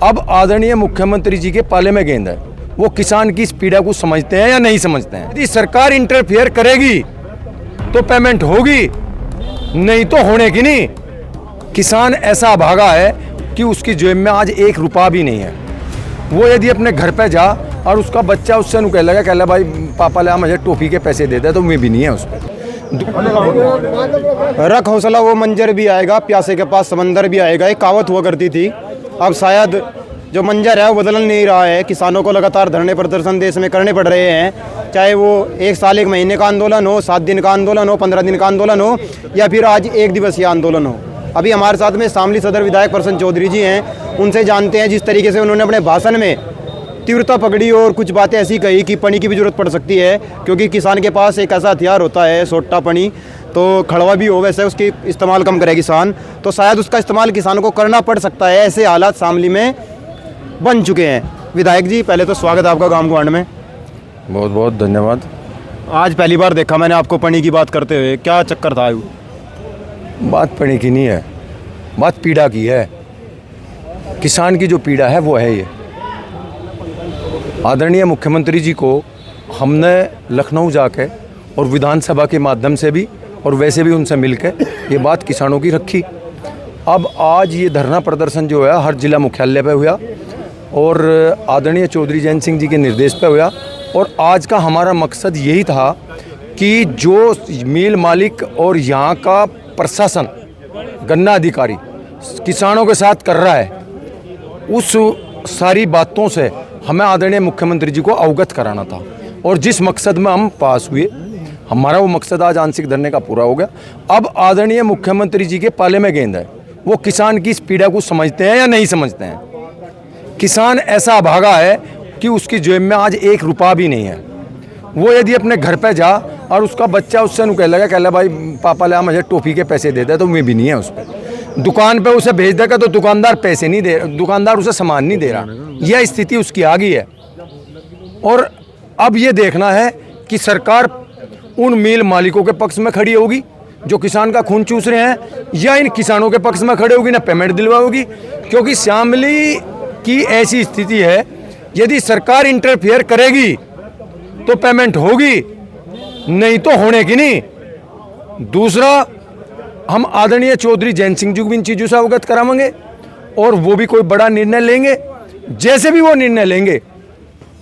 अब आदरणीय मुख्यमंत्री जी के पाले में गेंद है, वो किसान की इस पीड़ा को समझते हैं या नहीं समझते हैं। यदि सरकार इंटरफेयर करेगी तो पेमेंट होगी, नहीं तो होने की नहीं। किसान ऐसा अभागा है कि उसकी जेब में आज 1 रुपया भी नहीं है। वो यदि अपने घर पे जा और उसका बच्चा उससे नु कह लगा भाई पापा ले मुझे टोपी के पैसे दे दे, तो मैं भी नहीं है उस पर। रख हौसला वो मंजर भी आएगा, प्यासे के पास समंदर भी आएगा, एक कहावत हुआ करती थी। अब शायद जो मंजर है वो बदल नहीं रहा है। किसानों को लगातार धरने प्रदर्शन देश में करने पड़ रहे हैं, चाहे वो 1 साल 1 महीने का आंदोलन हो, 7 दिन का आंदोलन हो, 15 दिन का आंदोलन हो, या फिर आज 1 दिवसीय आंदोलन हो। अभी हमारे साथ में शामली सदर विधायक प्रसन्न चौधरी जी हैं, उनसे जानते हैं जिस तरीके से उन्होंने अपने भाषण में तीव्रता पकड़ी और कुछ बातें ऐसी कही कि पनी की भी जरूरत पड़ सकती है, क्योंकि किसान के पास एक ऐसा हथियार होता है सोट्टा पनी, तो खड़वा भी हो वैसे उसकी इस्तेमाल कम करे किसान, तो शायद उसका इस्तेमाल किसान को करना पड़ सकता है। ऐसे हालात शामली में बन चुके हैं। विधायक जी, पहले तो स्वागत है आपका गांव गुआंढ में। बहुत बहुत धन्यवाद। आज पहली बार देखा मैंने आपको पनी की बात करते हुए, क्या चक्कर था? बात पनी की नहीं है, बात पीड़ा की है। किसान की जो पीड़ा है वो है ये। आदरणीय मुख्यमंत्री जी को हमने लखनऊ जाके और विधानसभा के माध्यम से भी और वैसे भी उनसे मिलकर ये बात किसानों की रखी। अब आज ये धरना प्रदर्शन जो है हर जिला मुख्यालय पे हुआ और आदरणीय चौधरी जैन सिंह जी के निर्देश पे हुआ। और आज का हमारा मकसद यही था कि जो मिल मालिक और यहाँ का प्रशासन, गन्ना अधिकारी किसानों के साथ कर रहा है, उस सारी बातों से हमें आदरणीय मुख्यमंत्री जी को अवगत कराना था। और जिस मकसद में हम पास हुए, हमारा वो मकसद आज आंशिक धरने का पूरा हो गया। अब आदरणीय मुख्यमंत्री जी के पाले में गेंद है, वो किसान की इस पीड़ा को समझते हैं या नहीं समझते हैं। किसान ऐसा अभागा है कि उसकी जेब में आज 1 रुपया भी नहीं है। वो यदि अपने घर पे जा और उसका बच्चा उससे नु कह लगा भाई पापा ले मुझे टोपी के पैसे दे दे, तो मैं भी नहीं है उस पर। दुकान पे उसे भेज देगा तो दुकानदार पैसे नहीं दे, दुकानदार उसे सामान नहीं दे रहा। यह स्थिति उसकी आ गई है। और अब ये देखना है कि सरकार उन मिल मालिकों के पक्ष में खड़ी होगी जो किसान का खून चूस रहे हैं, या इन किसानों के पक्ष में खड़े होगी, ना पेमेंट दिलवाओगी। क्योंकि शामली की ऐसी स्थिति है, यदि सरकार इंटरफेयर करेगी तो पेमेंट होगी, नहीं तो होने की नहीं। दूसरा, हम आदरणीय चौधरी जैन सिंह जी को भी इन चीज़ों से अवगत कराएंगे और वो भी कोई बड़ा निर्णय लेंगे। जैसे भी वो निर्णय लेंगे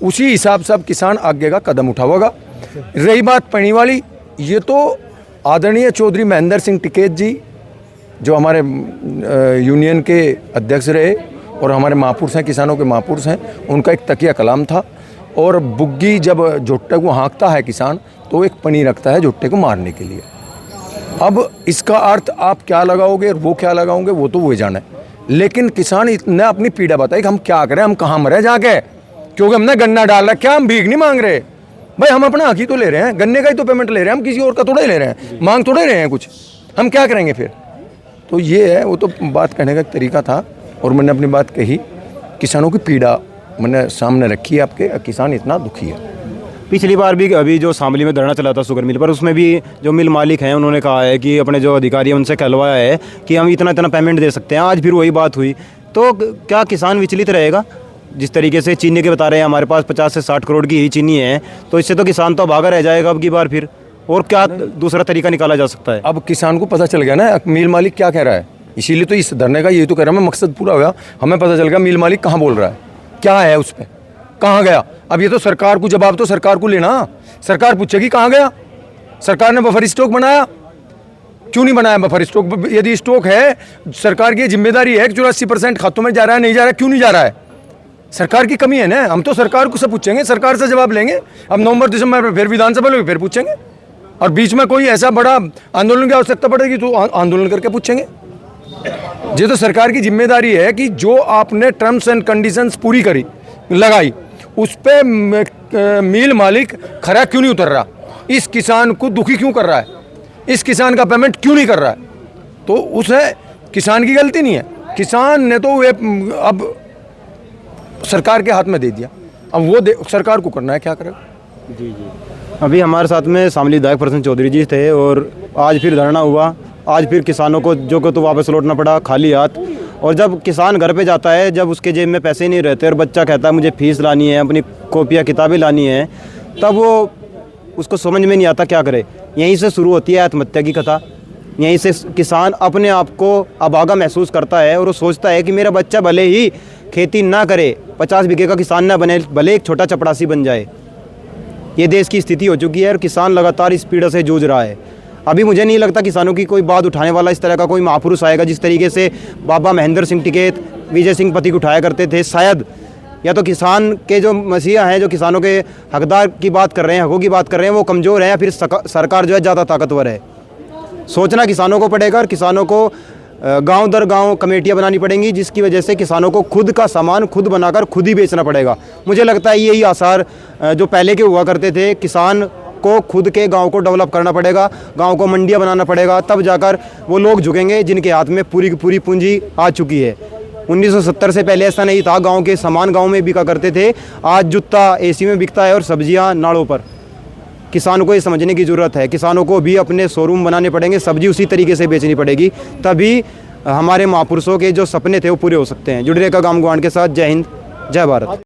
उसी हिसाब से अब किसान आगे का कदम उठाएगा। रही बात पनी वाली, ये तो आदरणीय चौधरी महेंद्र सिंह टिकैत जी जो हमारे यूनियन के अध्यक्ष रहे और हमारे महापुरुष हैं, किसानों के महापुरुष हैं, उनका एक तकिया कलाम था। और बुग्गी जब झुट्टे को हाँकता है किसान, तो एक पनी रखता है झुट्टे को मारने के लिए। अब इसका अर्थ आप क्या लगाओगे और वो क्या लगाओगे वो तो वही जाने। लेकिन किसान ने अपनी पीड़ा बताई कि हम क्या करें, हम कहाँ मरे जाके, क्योंकि हमने गन्ना डाल रखा है, हम भीख नहीं मांग रहे भाई, हम अपना हक ही तो ले रहे हैं, गन्ने का ही तो पेमेंट ले रहे हैं, हम किसी और का थोड़ा ही ले रहे हैं, मांग थोड़े रहे हैं कुछ, हम क्या करेंगे फिर। तो ये है, वो तो बात कहने का तरीका था और मैंने अपनी बात कही। किसानों की पीड़ा मैंने सामने रखी है आपके, किसान इतना दुखी है। पिछली बार भी अभी जो शामली में धरना चला था शुगर मिल पर, उसमें भी जो मिल मालिक हैं उन्होंने कहा है कि अपने जो अधिकारी हैं उनसे कहलवाया है कि हम इतना इतना पेमेंट दे सकते हैं। आज फिर वही बात हुई, तो क्या किसान विचलित रहेगा? जिस तरीके से चीनी के बता रहे हैं हमारे पास 50 से 60 करोड़ की ही चीनी है, तो इससे तो किसान तो भागा रह जाएगा अब की बार। फिर और क्या दूसरा तरीका निकाला जा सकता है? अब किसान को पता चल गया ना मिल मालिक क्या कह रहा है, इसीलिए तो इस धरने का यही तो कह रहा है, मकसद पूरा हुआ। हमें पता चल गया मिल मालिक कहाँ बोल रहा है, क्या है उस पर, कहाँ गया। अब ये तो सरकार को जवाब तो सरकार को लेना, सरकार पूछेगी कहाँ गया। सरकार ने बफर स्टॉक बनाया, क्यों नहीं बनाया बफर स्टॉक? यदि स्टॉक है, सरकार की जिम्मेदारी है कि 84% खातों में जा रहा है, नहीं जा रहा है, क्यों नहीं जा रहा है? सरकार की कमी है ना। हम तो सरकार को से पूछेंगे, सरकार से जवाब लेंगे। अब नवंबर दिसंबर में फिर विधानसभा में फिर पूछेंगे, और बीच में कोई ऐसा बड़ा आंदोलन की आवश्यकता पड़ेगी तो आंदोलन करके पूछेंगे। ये तो सरकार की जिम्मेदारी है कि जो आपने टर्म्स एंड कंडीशंस पूरी करी लगाई, उस पर मिल मालिक खरा क्यों नहीं उतर रहा, इस किसान को दुखी क्यों कर रहा है, इस किसान का पेमेंट क्यों नहीं कर रहा है। तो उसे किसान की गलती नहीं है, किसान ने तो अब सरकार के हाथ में दे दिया, अब वो सरकार को करना है क्या करेगा। जी जी। अभी हमारे साथ में शामली विधायक प्रसन्न चौधरी जी थे और आज फिर धरना हुआ, आज फिर किसानों को जो को तो वापस लौटना पड़ा खाली हाथ। और जब किसान घर पे जाता है, जब उसके जेब में पैसे नहीं रहते और बच्चा कहता है मुझे फीस लानी है, अपनी कॉपियाँ किताबें लानी है, तब वो उसको समझ में नहीं आता क्या करे। यहीं से शुरू होती है आत्महत्या की कथा। यहीं से किसान अपने आप को अभागा महसूस करता है और वो सोचता है कि मेरा बच्चा भले ही खेती ना करे, 50 बीघे का किसान ना बने, भले एक छोटा चपरासी बन जाए। ये देश की स्थिति हो चुकी है और किसान लगातार इस पीड़ा से जूझ रहा है। अभी मुझे नहीं लगता किसानों की कोई बात उठाने वाला इस तरह का कोई महापुरुष आएगा जिस तरीके से बाबा महेंद्र सिंह टिकैत, विजय सिंह पथिक उठाया करते थे। शायद या तो किसान के जो मसीहा हैं, जो किसानों के हकदार की बात कर रहे हैं, हकों की बात कर रहे हैं, वो कमज़ोर हैं, या फिर सरकार जो है ज़्यादा ताकतवर है। सोचना किसानों को पड़ेगा और किसानों को गांव दर गांव कमेटियां बनानी पड़ेंगी, जिसकी वजह से किसानों को खुद का सामान खुद बनाकर खुद ही बेचना पड़ेगा। मुझे लगता है यही आसार जो पहले के हुआ करते थे, किसान को खुद के गांव को डेवलप करना पड़ेगा, गांव को मंडियां बनाना पड़ेगा, तब जाकर वो लोग झुकेंगे जिनके हाथ में पूरी की पूरी पूंजी आ चुकी है। 1970 से पहले ऐसा नहीं था, गाँव के सामान गाँव में बिका करते थे। आज जूता एसी में बिकता है और सब्जियाँ नाड़ों पर। किसानों को ये समझने की ज़रूरत है, किसानों को भी अपने शोरूम बनाने पड़ेंगे, सब्जी उसी तरीके से बेचनी पड़ेगी, तभी हमारे महापुरुषों के जो सपने थे वो पूरे हो सकते हैं। जुड़े रहेगा गाम गवांड के साथ। जय हिंद, जय भारत।